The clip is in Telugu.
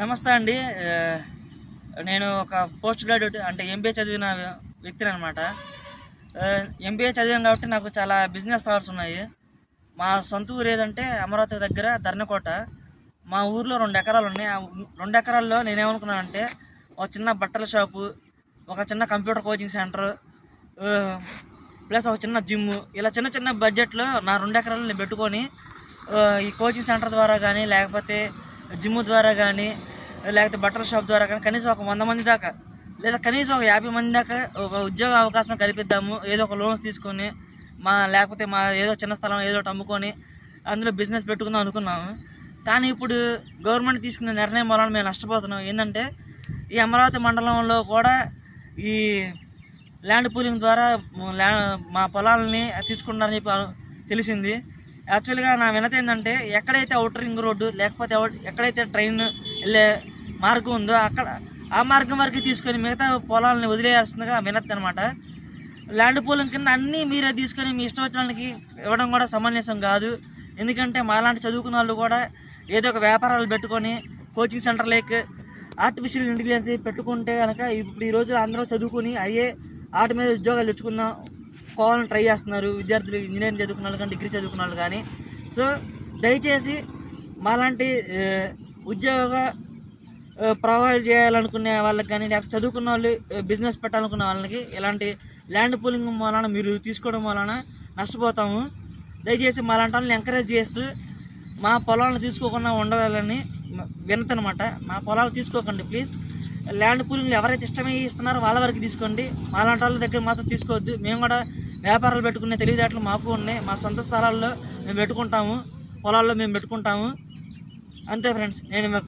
నమస్తే అండి. నేను ఒక పోస్ట్ గ్రాడ్యుయేట్ అంటే ఎంబీఏ చదివిన వ్యక్తిని అనమాట. ఎంబీఏ చదివాను కాబట్టి నాకు చాలా బిజినెస్ థాట్స్ ఉన్నాయి. మా సొంత ఊరు ఏదంటే అమరావతి దగ్గర ధర్నకోట. మా ఊర్లో 2 ఎకరాలు ఉన్నాయి. ఆ 2 ఎకరాల్లో నేనేమనుకున్నానంటే ఒక చిన్న బట్టల షాపు, ఒక చిన్న కంప్యూటర్ కోచింగ్ సెంటర్, ప్లస్ ఒక చిన్న జిమ్, ఇలా చిన్న చిన్న బడ్జెట్లో నా 2 ఎకరాలు నేను పెట్టుకొని ఈ కోచింగ్ సెంటర్ ద్వారా కానీ, లేకపోతే జిమ్ ద్వారా కానీ, లేకపోతే బట్టల షాప్ ద్వారా కానీ కనీసం ఒక 100 మంది దాకా, లేదా కనీసం ఒక 50 మంది దాకా ఒక ఉద్యోగ అవకాశం కల్పిద్దాము. ఏదో ఒక లోన్స్ తీసుకొని లేకపోతే మా ఏదో చిన్న స్థలం ఏదో ఒకటి అమ్ముకొని అందులో బిజినెస్ పెట్టుకుందాం అనుకున్నాము. కానీ ఇప్పుడు గవర్నమెంట్ తీసుకున్న నిర్ణయం వలన మేము నష్టపోతున్నాం. ఏంటంటే ఈ అమరావతి మండలంలో కూడా ఈ ల్యాండ్ పూలింగ్ ద్వారా మా పొలాలని తీసుకుంటారని చెప్పి తెలిసింది. యాక్చువల్గా నా వినతి ఏంటంటే ఎక్కడైతే అవుటర్ రింగ్ రోడ్డు, లేకపోతే ఎక్కడైతే ట్రైన్ వెళ్ళే మార్గం ఉందో అక్కడ ఆ మార్గం వరకు తీసుకొని మిగతా పొలాలని వదిలేయాల్సిందిగా వినతి అనమాట. ల్యాండ్ పూలింగ్ కింద అన్నీ మీరే తీసుకొని మీ ఇష్టం వచ్చిన వాళ్ళకి ఇవ్వడం కూడా సమంజసం కాదు. ఎందుకంటే మాలాంటి చదువుకున్న వాళ్ళు కూడా ఏదో ఒక వ్యాపారాలు పెట్టుకొని కోచింగ్ సెంటర్ లేక ఆర్టిఫిషియల్ ఇంటెలిజెన్స్ పెట్టుకుంటే కనుక ఇప్పుడు ఈ రోజు అందరూ చదువుకుని అయ్యే వాటి మీద ఉద్యోగాలు తెచ్చుకుందాం కావాలని ట్రై చేస్తున్నారు విద్యార్థులు, ఇంజనీరింగ్ చదువుకున్న వాళ్ళు కానీ, డిగ్రీ చదువుకున్న వాళ్ళు కానీ. సో దయచేసి మాలాంటి ఉద్యోగ ప్రొవైడ్ చేయాలనుకునే వాళ్ళకి కానీ, లేకపోతే చదువుకున్న వాళ్ళు బిజినెస్ పెట్టాలనుకున్న వాళ్ళకి ఇలాంటి ల్యాండ్ పూలింగ్ వలన మీరు తీసుకోవడం వలన నష్టపోతాము. దయచేసి మాలాంటి వాళ్ళని ఎంకరేజ్ చేస్తూ మా పొలాలను తీసుకోకుండా ఉండవాలని వినతనమాట. మా పొలాలు తీసుకోకండి ప్లీజ్. ల్యాండ్ పూలింగ్లు ఎవరైతే ఇష్టమై ఇస్తున్నారో వాళ్ళ వరకు తీసుకోండి. మాలాంటి వాళ్ళ దగ్గర మాత్రం తీసుకోవద్దు. మేము కూడా వ్యాపారాలు పెట్టుకునే తెలివితేటలు మాకు ఉన్నాయి. మా సొంత స్థలాల్లో మేము పెట్టుకుంటాము, పొలాల్లో మేము పెట్టుకుంటాము. అంతే ఫ్రెండ్స్. నేను